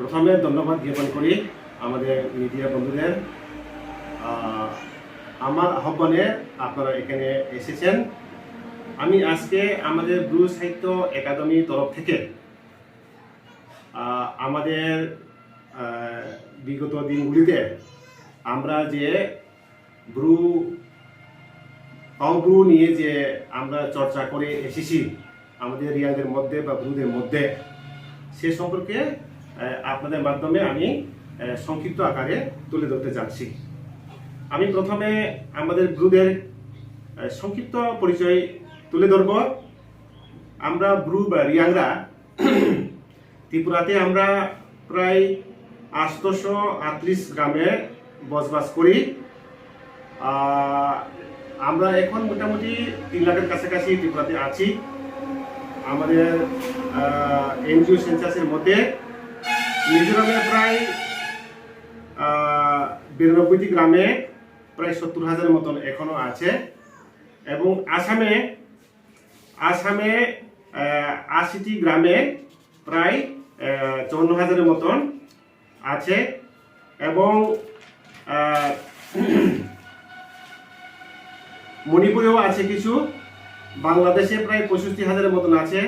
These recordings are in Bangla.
প্রথমে ধন্যবাদ জ্ঞাপন করি আমাদের মিডিয়া বন্ধুদের। আমার আহ্বানে আপনারা এখানে এসেছেন। আমি আজকে আমাদের ব্রু সাহিত্য একাডেমির তরফ থেকে আমাদের বিগত দিনগুলিতে আমরা যে ব্রু কাউ ব্রু নিয়ে যে আমরা চর্চা করে এসেছি আমাদের রিয়াংদের মধ্যে বা ব্রুদের মধ্যে, সে সম্পর্কে আপনাদের মাধ্যমে আমি সংক্ষিপ্ত আকারে তুলে ধরতে যাচ্ছি। আমি প্রথমে আমাদের ব্রুদের সংক্ষিপ্ত পরিচয় তুলে ধরব। আমরা ব্রু বা রিয়াংরা ত্রিপুরাতে আমরা প্রায় 838 গ্রামে বসবাস করি। আমরা এখন মোটামুটি 3 লাখের কাছাকাছি ত্রিপুরাতে আছি। আমাদের এনজিও সেন্সাসের মধ্যে মিজোরামে প্রায় 92টি গ্রামে প্রায় 70,000 মতন এখনো আছে, এবং আসামে 80টি গ্রামে প্রায় 54,000 মতন আছে, এবং মণিপুরেও আছে কিছু, বাংলাদেশে প্রায় 65,000 মতন আছে,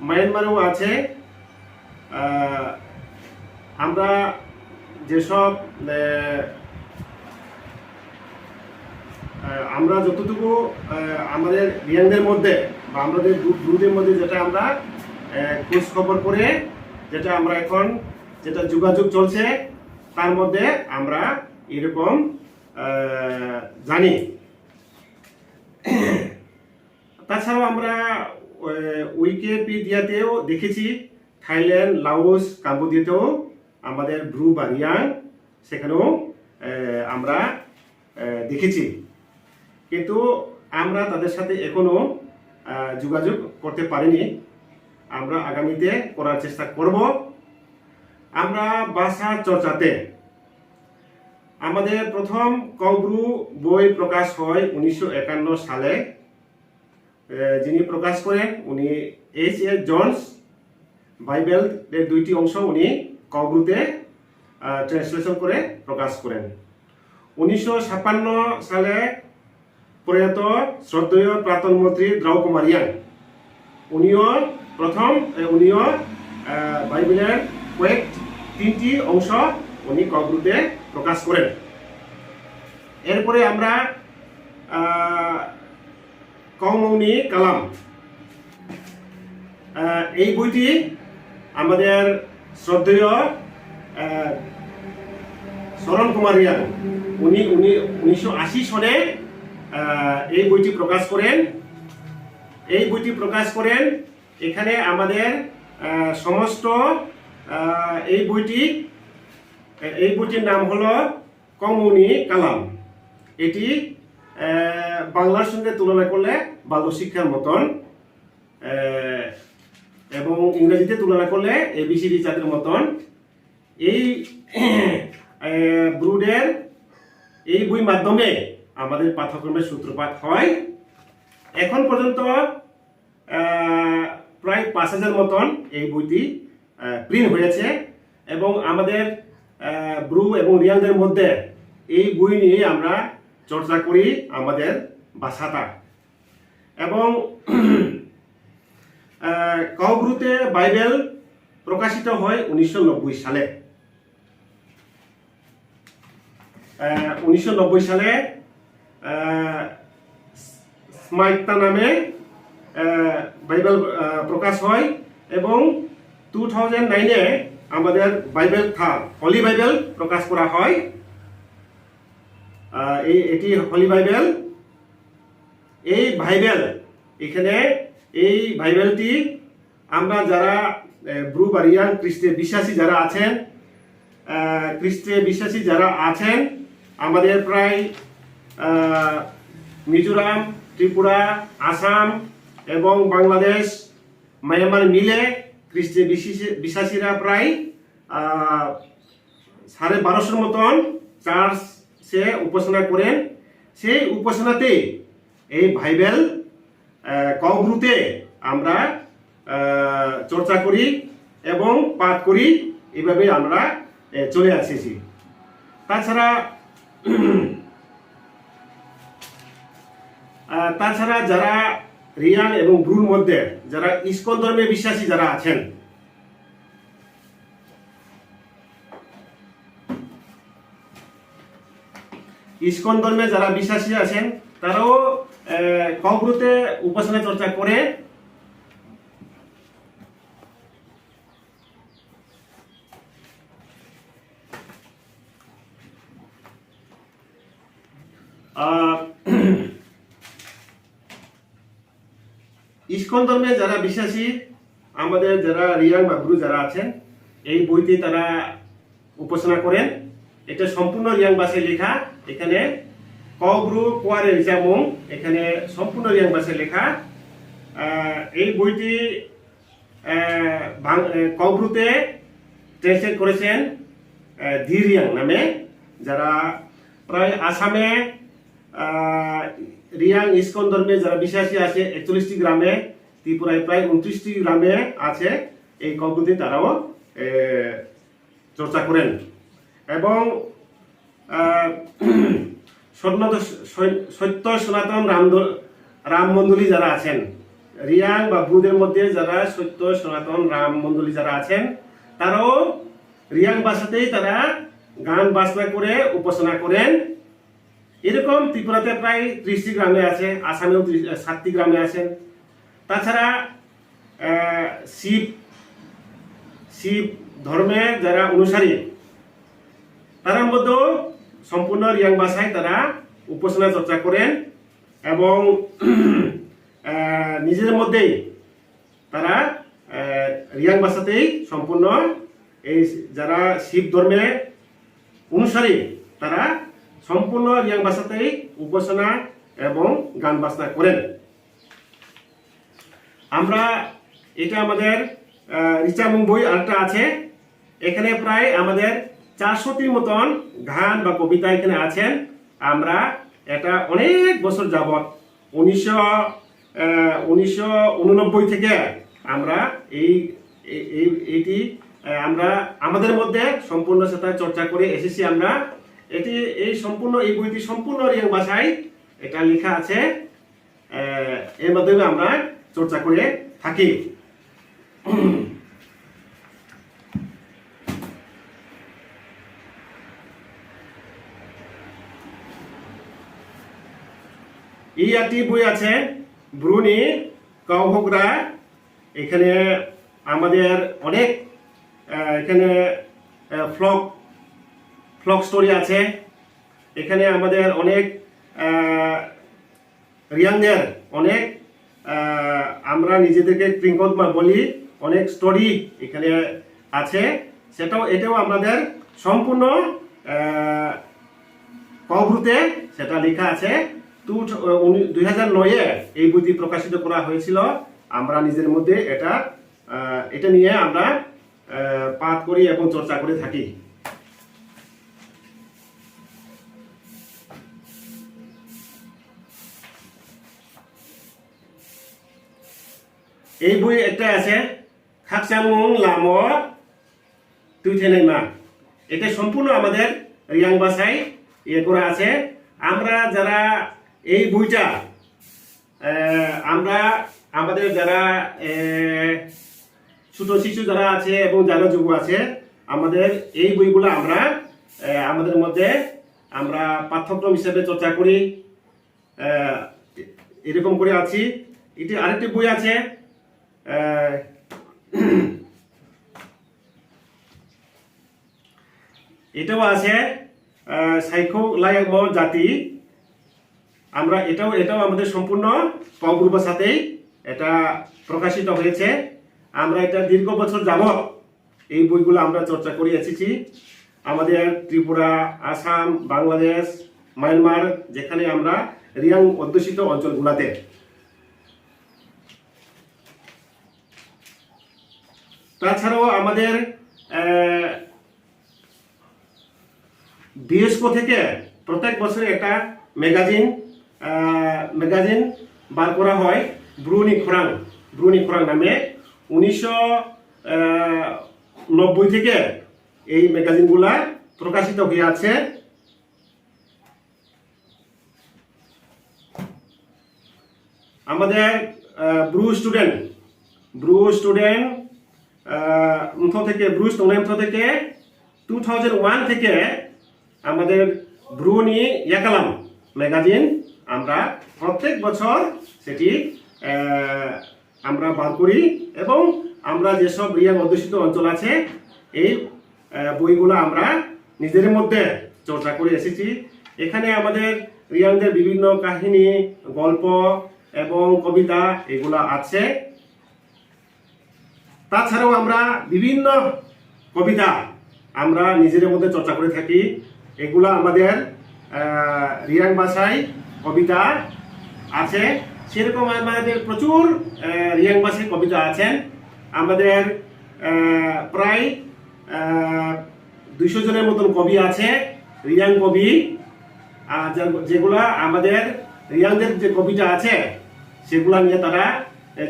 মায়ানমারেও আছে। আমরা যেসব আমরা যতটুকু আমাদের রিয়াংদের মধ্যে বা আমাদের ব্রুদের মধ্যে যেটা আমরা খোঁজ খবর করে যেটা আমরা এখন যেটা যোগাযোগ চলছে, তার মধ্যে আমরা এরকম জানি। তাছাড়াও আমরা উইকিপিডিয়াতেও দেখেছি থাইল্যান্ড, লাওস, কাম্বোডিয়াতেও আমাদের ব্রু বা রিয়াং সেখানেও আমরা দেখেছি, কিন্তু আমরা তাদের সাথে এখনো যোগাযোগ করতে পারিনি। আমরা আগামীতে করার চেষ্টা করব। আমরা ভাষা চর্চাতে আমাদের প্রথম কৌ ব্রু বই প্রকাশ হয় 1951 সালে। যিনি প্রকাশ করেন উনি H.A. জোন্স। বাইবেলের 2টি অংশ উনি কৌ ব্রুতে ট্রান্সলেশন করে প্রকাশ করেন। 1956 সালে প্রয়াত শ্রদ্ধেয় প্রাক্তন মন্ত্রী দ্রাউকুমার রিয়াং উনিও বাইবেলের কয়েক 3টি অংশ উনি কৌ ব্রুতে প্রকাশ করেন। এরপরে আমরা কৌমৌনি কালাম, এই বইটি আমাদের শ্রদ্ধেয় শরণ কুমার রিয়াং উনি 1980 সনে এই বইটি প্রকাশ করেন। এখানে আমাদের সমস্ত এই বইটির নাম হলো কৌমৌনি কালাম। এটি বাংলার সঙ্গে তুলনা করলে বাল্য শিক্ষার মতন, এবং ইংরেজিতে তুলনা করলে ABCD চাঁদের মতন। এই ব্রুডের এই বই মাধ্যমে আমাদের পাঠ্যক্রমের সূত্রপাত হয়। এখন পর্যন্ত প্রায় 5,000 মতন এই বইটি প্রিন্ট হয়েছে, এবং আমাদের ব্রু এবং রিয়াংদের মধ্যে এই বই নিয়ে আমরা চর্চা করি আমাদের ভাষাটা। এবং কৌ ব্রুতে বাইবেল প্রকাশিত হয় 1990 সালে। 1990 সালে স্মাইতা নামে বাইবেল প্রকাশ হয়, এবং 2009-এ আমাদের বাইবেল হলি বাইবেল প্রকাশ করা হয়। এটি হলি বাইবেল। এই বাইবেলটি আমরা যারা ব্রু বা রিয়াং খ্রিস্টে বিশ্বাসী যারা আছেন আমাদের প্রায় মিজোরাম, ত্রিপুরা, আসাম এবং বাংলাদেশ, মায়ানমার মিলে খ্রিস্টে বিশ্বাসীরা প্রায় 1250 মতন চার্চে উপাসনা করেন। সেই উপাসনাতে এই বাইবেল কৌ ব্রুতে আমরা চর্চা করি এবং পাঠ করি। এইভাবেই আমরা চলে আসেছি। তাছাড়া যারা রিয়াং এবং ব্রুর মধ্যে যারা ইস্কন ধর্মে বিশ্বাসী যারা আছেন, ইস্কন ধর্মে যারা বিশ্বাসী আছেন তারাও কাউ ব্রুতে উপাসনা চর্চা করে। ইস্কন ধর্মে যারা বিশ্বাসী আমাদের যারা রিয়াং বা ব্রু যারা আছেন এই বইতে তারা উপাসনা করেন। এটা সম্পূর্ণ রিয়াং ভাষায় লেখা। এখানে কাউ ব্রু মচিয়া রাও এখানে সম্পূর্ণ রিয়াং ভাষায় লেখা। এই বইটি কাউ ব্রুতে ট্রান্সলেট করেছেন দি রিয়াং নামে, যারা প্রায় আসামে রিয়াং ইস্কন ধর্মে যারা বিশ্বাসী আছে 41টি গ্রামে, ত্রিপুরায় প্রায় 29টি গ্রামে আছে। এই কাউ ব্রুতে তারাও চর্চা করেন এবং সত্য সনাতন রাম মণ্ডলী যারা আছেন, রিয়াং বা ব্রুদের মধ্যে যারা সত্য সনাতন রাম মণ্ডলী যারা আছেন তারাও রিয়াং ভাষাতেই তারা গান বাজনা করে উপাসনা করেন। এরকম ত্রিপুরাতে প্রায় 30টি গ্রামে আছে, আসামেও 7টি গ্রামে আছেন। তাছাড়া শিব ধর্মের যারা অনুসারী তার মধ্যেও সম্পূর্ণ রিয়াং ভাষায় তারা উপাসনা চর্চা করেন এবং নিজের মধ্যেই তারা রিয়াং ভাষাতেই সম্পূর্ণ এই যারা শিব ধর্মের অনুসারী তারা সম্পূর্ণ রিয়াং ভাষাতেই উপাসনা এবং গান বাজনা করেন। আমরা এটা আমাদের রিচামুং বই আরেকটা আছে, এখানে প্রায় আমাদের 400টির মতন গান বা কবিতা এখানে আছেন। আমরা এটা অনেক বছর যাবত 1989 থেকে আমরা এইটি আমরা আমাদের মধ্যে সম্পূর্ণ সেটা চর্চা করে এসেছি। আমরা এই সম্পূর্ণ এই বইটি সম্পূর্ণ রিয়াং ভাষায় এটা লেখা আছে, এর মাধ্যমে আমরা চর্চা করে থাকি। এই একটি বই আছে ব্রুনি কাউভোগরা। এখানে আমাদের অনেক এখানে ফ্লক স্টোরি আছে। এখানে আমাদের অনেক রিয়াংদের অনেক আমরা নিজেদেরকে ট্রিঙ্কতমা বলি, অনেক স্টোরি এখানে আছে। এটাও আমাদের সম্পূর্ণ কাউ ব্রুতে সেটা লেখা আছে। 2009-এ এই বইটি প্রকাশিত করা হয়েছিল। আমরা নিজের মধ্যে এটা নিয়ে আমরা পাঠ করি এবং চর্চা করে থাকি। এই বই একটা আছে খাকচামুং লামো তুইথেনাইমা। এটা সম্পূর্ণ আমাদের রিয়াং ভাষায় করা আছে। আমরা যারা এই বইটা আমরা আমাদের যারা ছোট শিশু যারা আছে এবং যারা যুব আছে আমাদের এই বইগুলো আমরা আমাদের মধ্যে আমরা পাঠ্যক্রম হিসেবে চর্চা করি, এরকম করে আছি। এটি আরেকটি বই আছে এটাও আছে সাইখো লাইম জাতি। আমরা এটাও আমাদের সম্পূর্ণ কাউ ব্রু ভাষাতেই এটা প্রকাশিত হয়েছে। আমরা এটা দীর্ঘ বছর যাবত এই বইগুলো আমরা চর্চা করে এসেছি আমাদের ত্রিপুরা, আসাম, বাংলাদেশ, মায়ানমার, যেখানে আমরা রিয়াং অধ্যুষিত অঞ্চলগুলোতে। তাছাড়াও আমাদের বিএসকো থেকে প্রত্যেক বছরে একটা ম্যাগাজিন বার করা হয় ব্রুনি খোরাং নামে। 1990 থেকে এই ম্যাগাজিনগুলা প্রকাশিত হয়ে আছে। আমাদের ব্রু স্টুডেন্ট থেকে ব্রু থেকে 2001 থেকে আমাদের ব্রু নি ইয়াকালাম ম্যাগাজিন আমরা প্রত্যেক বছর সেটি আমরা বার করি এবং আমরা যেসব রিয়াং অধ্যুষিত অঞ্চল আছে এই বইগুলো আমরা নিজেদের মধ্যে চর্চা করে এসেছি। এখানে আমাদের রিয়াংদের বিভিন্ন কাহিনী, গল্প এবং কবিতা এগুলো আছে। তাছাড়াও আমরা বিভিন্ন কবিতা আমরা নিজেদের মধ্যে চর্চা করে থাকি। এগুলো আমাদের রিয়াং ভাষায় কবিতা আছে। সেরকম আমাদের প্রচুর রিয়াং ভাষায় কবিতা আছেন। আমাদের প্রায় 200 জনের মতন কবি আছে, রিয়াং কবি, যেগুলা আমাদের রিয়াংদের যে কবিতা আছে সেগুলা নিয়ে তারা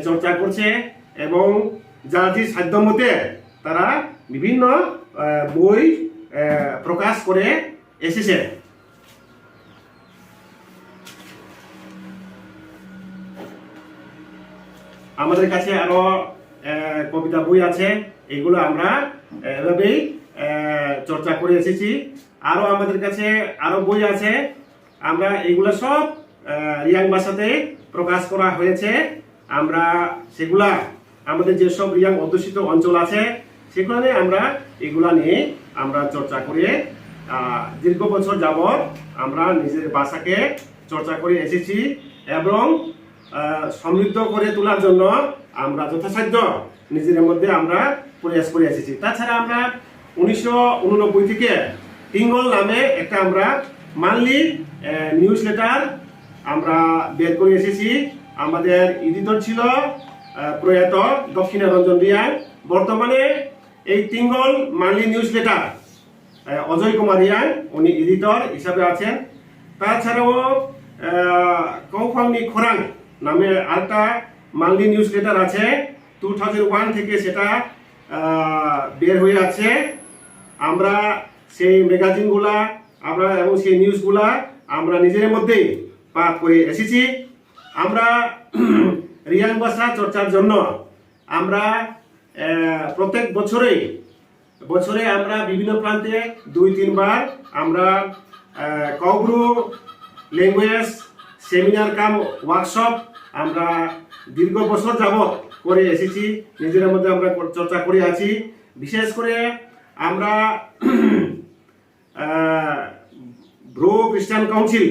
চর্চা করছে এবং যার যে সাধ্যমতে তারা বিভিন্ন বই প্রকাশ করে এসেছে। আমাদের কাছে আরো কবিতা বই আছে, এগুলো আমরা এভাবেই চর্চা করে এসেছি। আরো আমাদের কাছে আরো বই আছে, আমরা এগুলো সব রিয়াং ভাষাতে প্রকাশ করা হয়েছে। আমরা সেগুলা আমাদের যেসব রিয়াং অধ্যুষিত অঞ্চল আছে সেখানে আমরা এগুলা নিয়ে আমরা চর্চা করে দীর্ঘ বছর যাবৎ আমরা নিজের ভাষাকে চর্চা করে এসেছি এবং সমৃদ্ধ করে তোলার জন্য আমরা যথাসাধ্য নিজেদের মধ্যে আমরা প্রয়াস করে এসেছি। তাছাড়া আমরা 1989 থেকে টিঙ্গল নামে একটা আমরা মান্থলি নিউজ লেটার আমরা বের করে এসেছি। আমাদের এডিটর ছিল প্রয়াত দক্ষিণারঞ্জন রিয়াং। বর্তমানে এই Tingal monthly news letter Ajay Kumar Reang উনি এডিটর হিসাবে আছেন। তাছাড়াও কৌফাংনি খোরাং নামে আরেকটা মান্থলি নিউজ লেটার আছে, 2001 থেকে সেটা বের হয়ে আছে। আমরা সেই ম্যাগাজিনগুলা আমরা এবং সেই নিউজগুলা আমরা নিজেদের মধ্যেই পাঠ করে এসেছি। আমরা রিয়াং ভাষা চর্চার জন্য আমরা প্রত্যেক বছরে আমরা বিভিন্ন প্রান্তে 2-3 বার আমরা কাউ ব্রু ল্যাঙ্গুয়েজ সেমিনার কাম ওয়ার্কশপ আমরা দীর্ঘ বছর যাবৎ করে এসেছি, নিজেদের মধ্যে আমরা চর্চা করে আছি। বিশেষ করে আমরা ব্রু খ্রিস্টান কাউন্সিল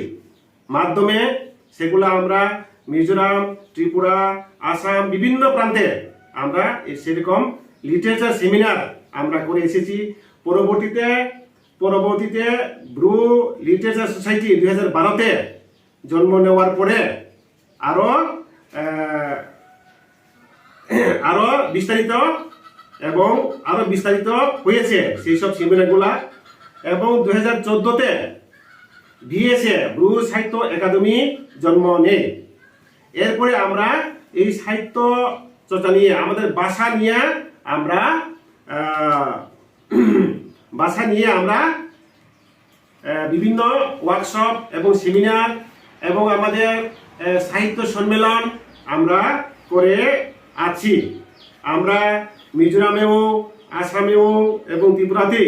মাধ্যমে সেগুলো আমরা মিজোরাম, ত্রিপুরা, আসাম বিভিন্ন প্রান্তে আমরা সেরকম লিটারেচার সেমিনার আমরা করে এসেছি। পরবর্তীতে ব্রু লিটারেচার সোসাইটি 2012-তে জন্ম নেওয়ার পরে আরো বিস্তারিত হয়েছে সেই সব সেমিনারগুলা এবং 2014-তে ভিএসএ ব্রু সাহিত্য একাডেমি জন্ম নেয়। এরপরে আমরা এই সাহিত্য চর্চা নিয়ে আমাদের ভাষা নিয়ে আমরা বিভিন্ন ওয়ার্কশপ এবং সেমিনার এবং আমাদের সাহিত্য সম্মেলন আমরা করে আছি। আমরা মিজোরামেও, আসামেও এবং ত্রিপুরাতে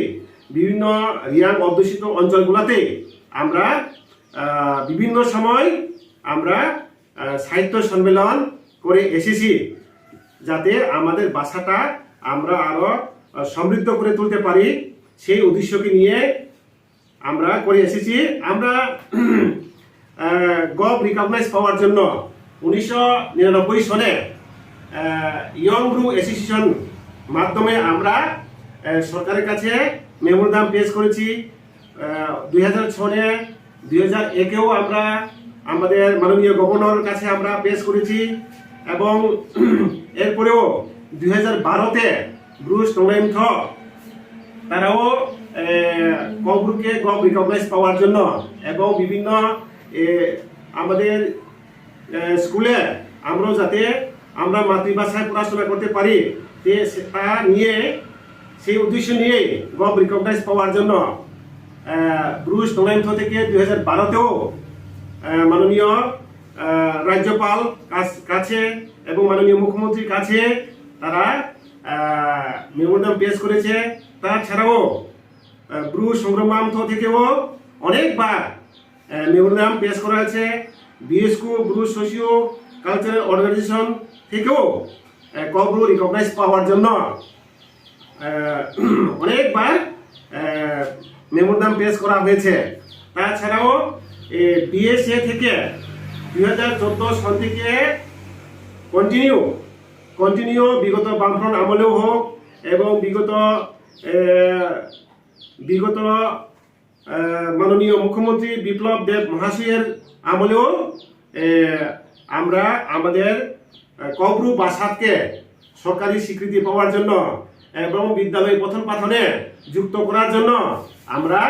বিভিন্ন রিয়াং অধ্যুষিত অঞ্চলগুলোতে আমরা বিভিন্ন সময় আমরা সাহিত্য সম্মেলন করে এসেছি, যাতে আমাদের ভাষাটা আমরা আরো সমৃদ্ধ করে তুলতে পারি সেই উদ্দেশ্যকে নিয়ে আমরা করে এসেছি। আমরা গভ রিকগনাইজ পাওয়ার জন্য 1999 সনে ইয়ং ব্রু অ্যাসোসিয়েশন মাধ্যমে আমরা সরকারের কাছে মেমোরান্ডাম পেশ করেছি। 2006-এ 2001-এও আমরা আমাদের মাননীয় গভর্নরের কাছে আমরা পেশ করেছি এবং এরপরেও 2012-তে ব্রু মফুক তারাও কৌব্রুকে গভ রিকগনাইজ পাওয়ার জন্য এবং বিভিন্ন আমাদের স্কুলে আমরাও যাতে আমরা মাতৃভাষায় পড়াশোনা করতে পারি তা নিয়ে সেই উদ্দেশ্য নিয়ে গভ রিকগনাইজ পাওয়ার জন্য ব্রু সংলাইমথ থেকে 2012তেও মাননীয় রাজ্যপাল কাছে এবং মাননীয় মুখ্যমন্ত্রীর কাছে তারা মেমোরান্ডাম পেশ করেছে। তাছাড়াও ব্রু সংগ্রামান্থ থেকেও অনেকবার মেমোরান্ডাম পেশ করা হয়েছে। বিএসকো ব্রু সোশিও কালচারাল অর্গানাইজেশন থেকেও কাউ ব্রু রিকগনাইজ পাওয়ার জন্য অনেকবার মেমোরান্ডাম পেশ করা হয়েছে। তাছাড়াও বিএসএ থেকে 2014 সাল থেকে কন্টিনিউ বিগত বামফ্রন্ট আমলেও হোক এবং বিগত মাননীয় মুখ্যমন্ত্রী বিপ্লব দেব মহাশয়ের আমলেও আমরা আমাদের কাউ ব্রু ভাষাকে সরকারি স্বীকৃতি পাওয়ার জন্য এবং বিদ্যালয় পঠন পাঠনে যুক্ত করার জন্য আমরা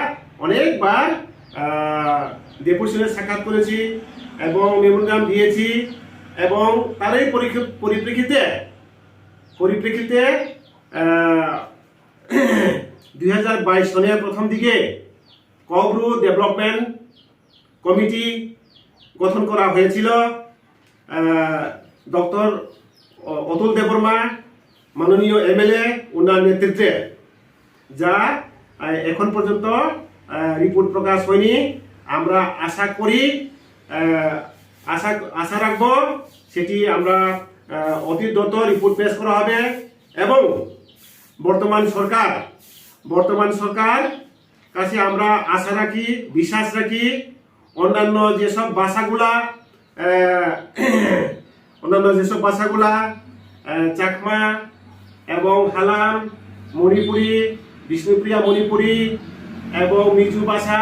অনেকবার ডেপুটেশনে সাক্ষাৎ করেছি এবং মেমোরান্ডাম দিয়েছি। এবং তারই পরিপ্রেক্ষিতে 2022 সনের প্রথম দিকে কাউ ব্রু ডেভেলপমেন্ট কমিটি গঠন করা হয়েছিল ডক্টর অতুল দেববর্মা মাননীয় এমএলএ ওনার নেতৃত্বে, যা এখন পর্যন্ত রিপোর্ট প্রকাশ হয়নি। আমরা আশা রাখব সেটি আমরা অতি দ্রুত রিপোর্ট পেশ করা হবে এবং বর্তমান সরকার কাছে আমরা আশা রাখি, বিশ্বাস রাখি অন্যান্য যেসব ভাষাগুলা চাকমা এবং হালাম, মণিপুরি, বিষ্ণুপ্রিয়া মণিপুরি এবং মিজু ভাষা,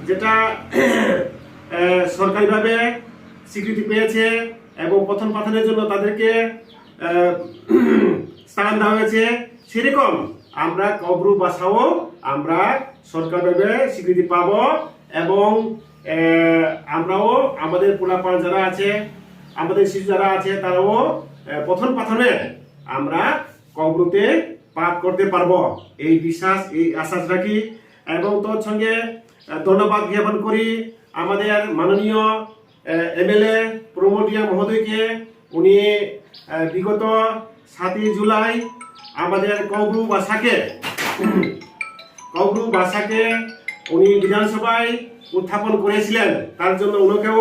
যেটা সরকারিভাবে স্বীকৃতি পেয়েছে এবং পঠন পাঠনের জন্য তাদেরকে স্থান দেওয়া হয়েছে, সেরকম আমরা কাউ ব্রু ভাষাও আমরা সরকারিভাবে স্বীকৃতি পাব এবং আমরাও আমাদের পোলাপান যারা আছে, আমাদের শিশু যারা আছে, তারাও পঠন পাঠনে আমরা কাউ ব্রুতে পাঠ করতে পারবো, এই বিশ্বাস, এই আশ্বাস রাখি। এবং তোর সঙ্গে ধন্যবাদ জ্ঞাপন করি আমাদের মাননীয় এমএলএ ব্রু মচিয়া মহোদয়কে। উনি বিগত 7 জুলাই আমাদের কাউ ব্রু ভাষাকে উনি বিধানসভায় উত্থাপন করেছিলেন, তার জন্য ওনাকেও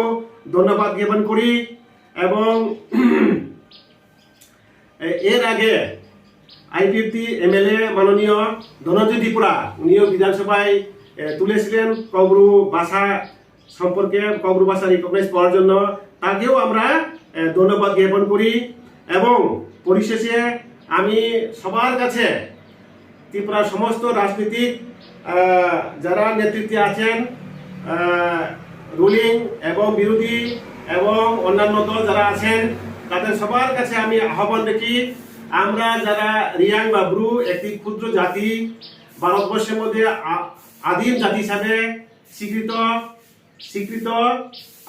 ধন্যবাদ জ্ঞাপন করি। এবং এর আগে আইপিএফটি এমএলএ মাননীয় ধনঞ্জয় ত্রিপুরা উনিও বিধানসভায় তুলেছিলেন কাউ ব্রু ভাষা সম্পর্কে, কাউ ব্রু ভাষা রিকগনাইজ পাওয়ার জন্য, তাকেও আমরা ধন্যবাদ জ্ঞাপন করি। এবং পরিশেষে আমি সবার কাছে ত্রিপুরার সমস্ত রাজনীতিক যারা নেতৃত্বে আছেন, রুলিং এবং বিরোধী এবং অন্যান্য দল যারা আছেন, তাদের সবার কাছে আমি আহ্বান রাখি, আমরা যারা রিয়াং বা ব্রু একটি ক্ষুদ্র জাতি, ভারতবর্ষের মধ্যে আদিম জাতি হিসাবে স্বীকৃত,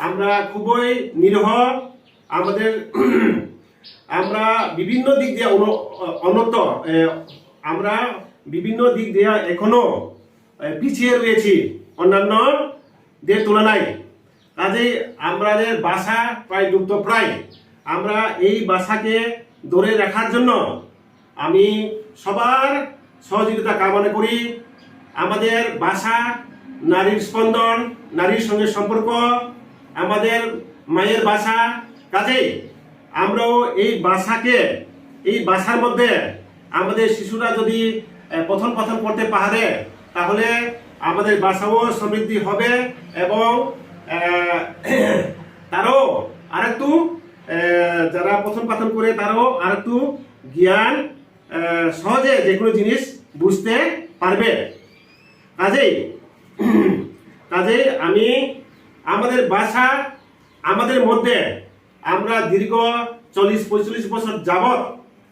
আমরা খুবই নিরীহ, আমরা বিভিন্ন দিক দিয়ে উন্নত, আমরা বিভিন্ন দিক দিয়ে এখনো পিছিয়ে রয়েছি অন্যান্যদের তুলনায়। কাজেই আমাদের ভাষা প্রায় লুপ্তপ্রায়। আমরা এই ভাষাকে ধরে রাখার জন্য আমি সবার সহযোগিতা কামনা করি। আমাদের ভাষা নারীর স্পন্দন, নারীর সঙ্গে সম্পর্ক, আমাদের মায়ের ভাষা। কাজেই আমরাও এই ভাষার মধ্যে আমাদের শিশুরা যদি পঠন করতে পারে, তাহলে আমাদের ভাষাও সমৃদ্ধি হবে এবং তারও আরেকটু, যারা পঠন পাঠন করে তারাও আরেকটু জ্ঞান, সহজে যে কোনো জিনিস বুঝতে পারবে। কাজেই আমি আমাদের ভাষা আমাদের মধ্যে আমরা দীর্ঘ 40-45 বছর যাবৎ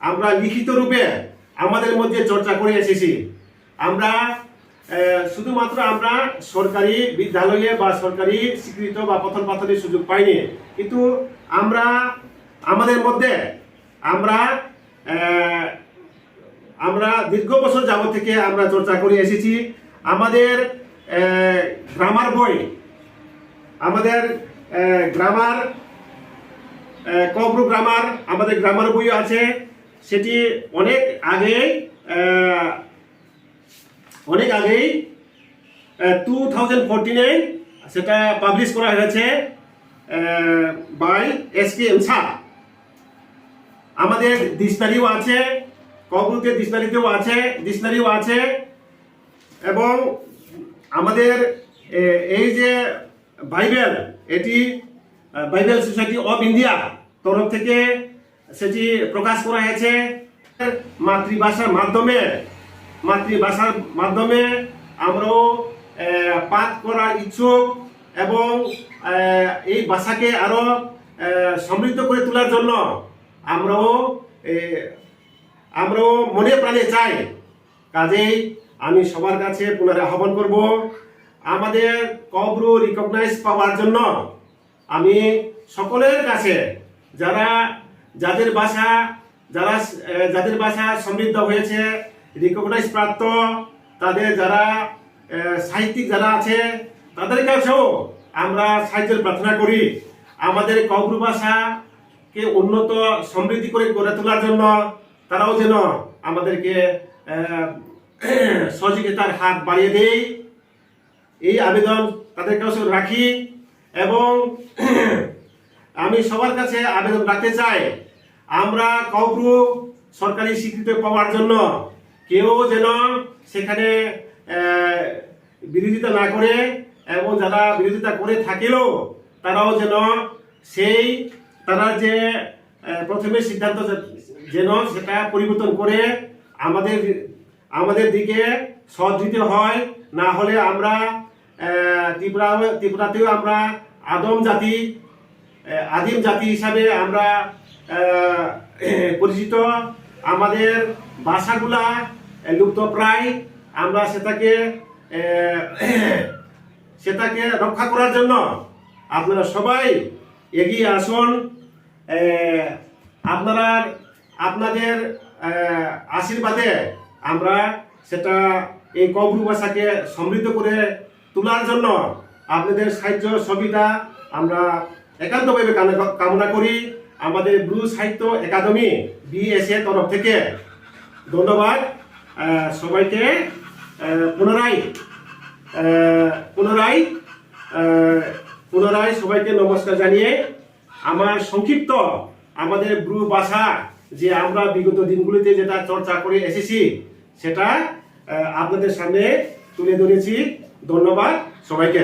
আমরা লিখিত রূপে আমাদের মধ্যে চর্চা করে এসেছি। আমরা শুধুমাত্র আমরা সরকারি বিদ্যালয়ে বা সরকারি স্বীকৃত বা পঠন পাঠনের সুযোগ পাইনি, কিন্তু আমরা আমাদের মধ্যে আমরা দীর্ঘ বছর যাবত থেকে আমরা চর্চা করে এসেছি। আমাদের গ্রামার বই, আমাদের গ্রামার কৌ ব্রু গ্রামার, আমাদের গ্রামার বই আছে। সেটি অনেক আগেই 2014-এ সেটা পাবলিশ করা হয়েছে বাই এসকে এমসা। আমাদের ডিকশনারিও আছে, কৌ ব্রুতে ডিকশনারিও আছে এবং আমাদের এই যে বাইবেল, এটি বাইবেল সোসাইটি অফ ইন্ডিয়া তরফ থেকে সেটি প্রকাশ করা হয়েছে। মাতৃভাষার মাধ্যমে আমরাও পাঠ করার ইচ্ছুক এবং এই ভাষাকে আরো সমৃদ্ধ করে তোলার জন্য আমরাও মনে প্রাণে চাই। কাজেই আমি সবার কাছে পুনরায় আহ্বান করব, আমাদের কৌ ব্রু রিকগনাইজ পাওয়ার জন্য আমি সকলের কাছে যাদের ভাষা সমৃদ্ধ হয়েছে, রিকগনাইজ প্রাপ্ত, তাদের যারা সাহিত্যিক যারা আছে তাদের কাছেও আমরা সাহায্যের প্রার্থনা করি। আমাদের কৌ ব্রু ভাষাকে উন্নত সমৃদ্ধি করে গড়ে তোলার জন্য তারাও যেন আমাদেরকে সহযোগিতার হাত বাড়িয়ে দেয়, এই আবেদন তাদের কাছে রাখি। এবং আমি সবার কাছে আবেদন রাখতে চাই, আমরা কৌ ব্রু সরকারি স্বীকৃতি পাওয়ার জন্য কেউ যেন সেখানে বিরোধিতা না করে, এবং যারা বিরোধিতা করে থাকলেও তারাও যেন তারা যে প্রথমে সিদ্ধান্ত যেন সেটা পরিবর্তন করে আমাদের দিকে সৎ দিতে হয়। না হলে আমরা ত্রিপুরাতেও আমরা আদিম জাতি হিসাবে আমরা পরিচিত। আমাদের ভাষাগুলা লুপ্তপ্রায়, আমরা সেটাকে রক্ষা করার জন্য আপনারা সবাই এগিয়ে আসুন। আপনাদের আশীর্বাদে আমরা সেটা এই কৌ ব্রু ভাষাকে সমৃদ্ধ করে তোলার জন্য আপনাদের সাহায্য সুবিধা আমরা একান্তভাবে কামনা করি। আমাদের ব্রু সাহিত্য একাডেমি BSA তরফ থেকে ধন্যবাদ সবাইকে। পুনরায় সবাইকে নমস্কার জানিয়ে আমার সংক্ষিপ্ত আমাদের ব্রু ভাষা যে আমরা বিগত দিনগুলিতে যেটা চর্চা করে এসেছি সেটা আপনাদের সামনে তুলে ধরেছি। ধন্যবাদ সবাইকে।